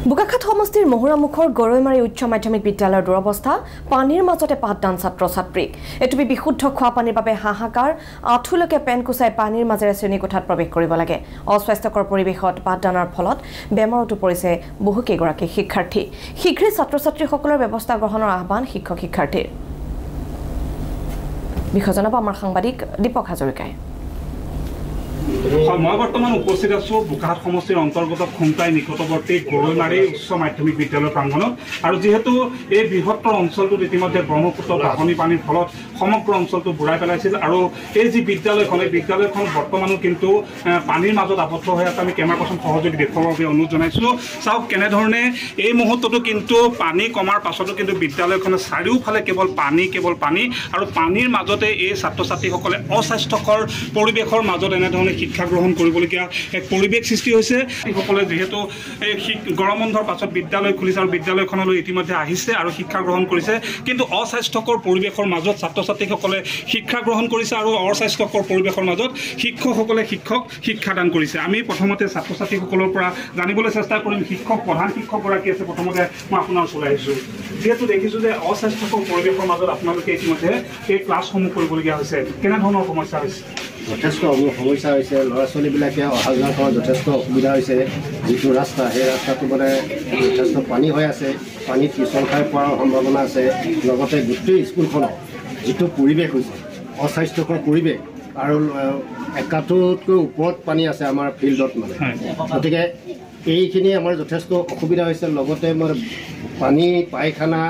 বোকাখাত সমষ্টিৰ মহুৰামুখৰ গৰৈমাৰী উচ্চ মাধ্যমিক বিদ্যালয়ৰ দুৰৱস্থা পানীৰ মাজতে পাঠদান ছাত্ৰ-ছাত্ৰীক এটুপি বিশুদ্ধ খোৱা পানীৰ বাবে হাহাকাৰ আঁঠুলৈকে পেন কুচাই পানীৰ মাজেৰে শ্ৰেণীকোঠাত প্ৰৱেশ কৰিব লাগে অস্বাস্থ্যকৰ পৰিৱেশত পাঠদানৰ ফলত বেমাৰতো পৰিছে বহুকেইগৰাকী শিক্ষাৰ্থী শীঘ্ৰে ছাত্ৰ-ছাত্ৰীসকলৰ ব্যৱস্থা গ্ৰহণৰ আহ্বান শিক্ষক-শিক্ষাৰ্থীৰ বিষয়ে জনাব আমাৰ সাংবাদিক দীপক হাজৰিকাই মই বৰ্তমান উপস্থিত আছো বোকাখাত সমষ্টিৰ অন্তৰ্গত খুমটাই নিকটৱৰ্তী গৰৈমাৰী উচ্চ মাধ্যমিক বিদ্যালয় প্ৰাংগণত আৰু যেহেতু এই বৃহত্তৰ অঞ্চলটোত ইতিমধ্যে ব্ৰহ্মপুত্ৰ বাঢ়নী পানীৰ ফলত সমগ্ৰ অঞ্চলটো বুৰাই পেলাইছিল আৰু এই যি বিদ্যালয়খন এই বিদ্যালয়খন বৰ্তমানো কিন্তু পানীৰ মাজত আবদ্ধ হৈ আছে আমি কেমেৰা পাৰ্চন সহযোগী দেখুৱাৰ বাবে অনুৰোধ জনাইছিলোঁ চাওক কেনেধৰণে এই মুহূৰ্ততো কিন্তু পানী কমাৰ পাছতো কিন্তু বিদ্যালয়খনে চাৰিওফালে কেৱল পানী আৰু পানীৰ মাজতে এই ছাত্ৰ ছাত্ৰীসকলে অস্বাস্থ্যকৰ পৰিৱেশৰ মাজত এনেধৰণে শিক্ষা গ্ৰহণ কৰিবলগীয়া এক পৰিৱেশ সৃষ্টি হৈছে সকলে যেহেতু এই গৰম বন্ধৰ পাছত বিদ্যালয় খুলিছে আৰু বিদ্যালয়খনলৈ ইতিমধ্যে আহিছে আৰু শিক্ষা গ্ৰহণ কৰিছে কিন্তু অস্বাস্থ্যকৰ পৰিৱেশৰ মাজত ছাত্ৰ ছাত্ৰীসকলে শিক্ষা গ্ৰহণ কৰিছে আৰু অস্বাস্থ্যকৰ পৰিৱেশৰ মাজত শিক্ষকসকলে শিক্ষাদান কৰিছে আমি প্ৰথমতে ছাত্ৰ ছাত্ৰীসকলৰ পৰা জানিবলৈ চেষ্টা কৰিম প্ৰধান শিক্ষকগৰাকী আছে প্ৰথমতে মই আপোনাৰ ওচৰলৈ আহিছোঁ যেহেতু দেখিছোঁ যে অস্বাস্থ্যকৰ পৰিৱেশৰ মাজত আপোনালোকে ইতিমধ্যে এই ক্লাছসমূহ কৰিবলগীয়া হৈছে কেনেধৰণৰ সমস্যা হৈছে যথেষ্ট সমস্যা হৈছে ল'ৰা ছোৱালীবিলাকে অহা যোৱা কৰাত যথেষ্ট অসুবিধা হৈছে যিটো ৰাস্তা সেই ৰাস্তাটো মানে যথেষ্ট পানী হৈ আছে পানীত পিছল খাই পোৱাৰ সম্ভাৱনা আছে লগতে গোটেই স্কুলখনৰ যিটো পৰিৱেশ হৈছে অস্বাস্থ্যকৰ পৰিৱেশ আৰু একাঠোতকৈ ওপৰত পানী আছে আমাৰ ফিল্ডত মানে গতিকে এইখিনি আমাৰ যথেষ্ট অসুবিধা হৈছে লগতে মানে পানী পায়খানা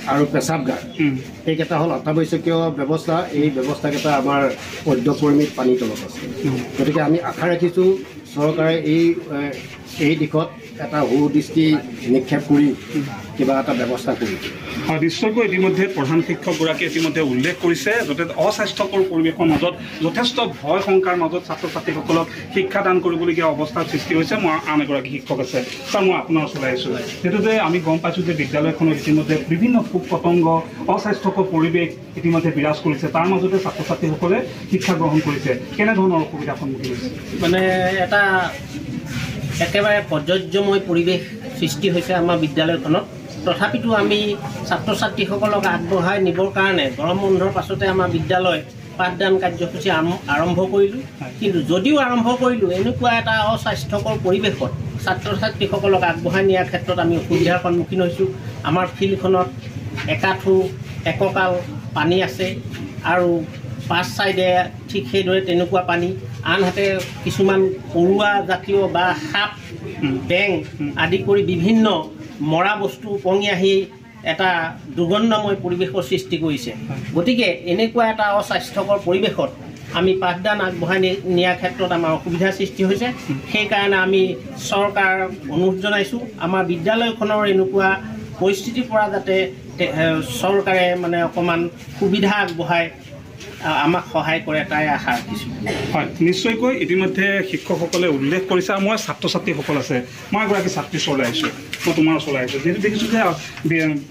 আৰু পেচাবগাৰ এইকেইটা হ'ল অত্যাৱশ্যকীয় ব্যৱস্থা এই ব্যৱস্থাকেইটা আমাৰ পদ্যপৰিমিত পানীৰ তলত আছে গতিকে আমি আশা ৰাখিছোঁ চৰকাৰে এই দিশত এটা সুদৃষ্টি নিক্ষেপ কৰি কিবা এটা ব্যৱস্থা কৰিব হয় নিশ্চয়কৈ ইতিমধ্যে প্ৰধান শিক্ষকগৰাকীয়ে ইতিমধ্যে উল্লেখ কৰিছে যাতে অস্বাস্থ্যকৰ পৰিৱেশৰ মাজত যথেষ্ট ভয় শংকাৰ মাজত ছাত্ৰ ছাত্ৰীসকলক শিক্ষাদান কৰিবলগীয়া অৱস্থাৰ সৃষ্টি হৈছে মই আন এগৰাকী শিক্ষক আছে ছাৰ মই আপোনাৰ ওচৰলৈ আহিছোঁ সেইটো যে আমি গম পাইছোঁ যে বিদ্যালয়খনত ইতিমধ্যে বিভিন্ন পোক পতংগ অস্বাস্থ্যকৰ পৰিৱেশ ইতিমধ্যে বিৰাজ কৰিছে তাৰ মাজতে ছাত্ৰ ছাত্ৰীসকলে শিক্ষা গ্ৰহণ কৰিছে কেনেধৰণৰ অসুবিধাৰ সন্মুখীন হৈছে মানে এটা একেবাৰে প্ৰযোজ্যময় পৰিৱেশ সৃষ্টি হৈছে আমাৰ বিদ্যালয়খনত তথাপিতো আমি ছাত্ৰ ছাত্ৰীসকলক আগবঢ়াই নিবৰ কাৰণে গৰম বন্ধৰ পাছতে আমাৰ বিদ্যালয় পাঠদান কাৰ্যসূচী আৰম্ভ কৰিলোঁ কিন্তু যদিও আৰম্ভ কৰিলোঁ এনেকুৱা এটা অস্বাস্থ্যকৰ পৰিৱেশত ছাত্ৰ ছাত্ৰীসকলক আগবঢ়াই নিয়াৰ ক্ষেত্ৰত আমি অসুবিধাৰ সন্মুখীন হৈছোঁ আমাৰ ফিল্ডখনত একাঠু এককাল পানী আছে আৰু পাঁচ চাইডে ঠিক সেইদৰে তেনেকুৱা পানী আনহাতে কিছুমান পৰুৱা জাতীয় বা সাপ বেং আদি কৰি বিভিন্ন মৰা বস্তু উপঙি আহি এটা দুৰ্গন্ধময় পৰিৱেশৰ সৃষ্টি কৰিছে গতিকে এনেকুৱা এটা অস্বাস্থ্যকৰ পৰিৱেশত আমি পাঠদান আগবঢ়াই নিয়াৰ ক্ষেত্ৰত আমাৰ অসুবিধাৰ সৃষ্টি হৈছে সেইকাৰণে আমি চৰকাৰক অনুৰোধ জনাইছোঁ আমাৰ বিদ্যালয়খনৰ এনেকুৱা পৰিস্থিতিৰ পৰা যাতে চৰকাৰে মানে অকণমান সুবিধা আগবঢ়াই আমাক সহায় কৰে তাই আশা ৰাখিছোঁ হয় নিশ্চয়কৈ ইতিমধ্যে শিক্ষকসকলে উল্লেখ কৰিছে আৰু মই ছাত্ৰ ছাত্ৰীসকল আছে মই এগৰাকী ছাত্ৰীৰ ওচৰলৈ আহিছোঁ মই তোমাৰ ওচৰলৈ আহিছোঁ যিহেতু দেখিছোঁ যে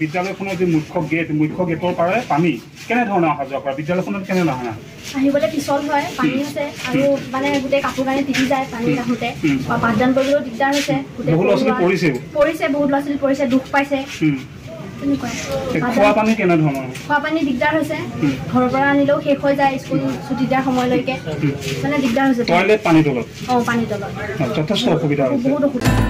বিদ্যালয়খনৰ যি মুখ্য গেটৰ পৰা পানী কেনেধৰণে অহা যোৱা কৰা বিদ্যালয়খনত কেনে নহয় আহিবলৈ পিছল হয় পানী আছে আৰু মানে গোটেই কাপোৰ কানি তিতি যায় পানীত আহোঁতে পাঠদান কৰিবলৈও দিগদাৰ হৈছে বহুত ল'ৰা ছোৱালী পৰিছে বহুত ল'ৰা ছোৱালী পৰিছে দুখ পাইছে খোৱা পানী কেনেধৰণৰ খোৱা পানী দিগদাৰ হৈছে ঘৰৰ পৰা আনিলেও শেষ হৈ যায় স্কুল ছুটি দিয়াৰ সময়লৈকে মানে দিগদাৰ হৈছে টয়লেট পানী তলত পানী তলত যথেষ্ট অসুবিধা হৈছে বহুত অসুবিধা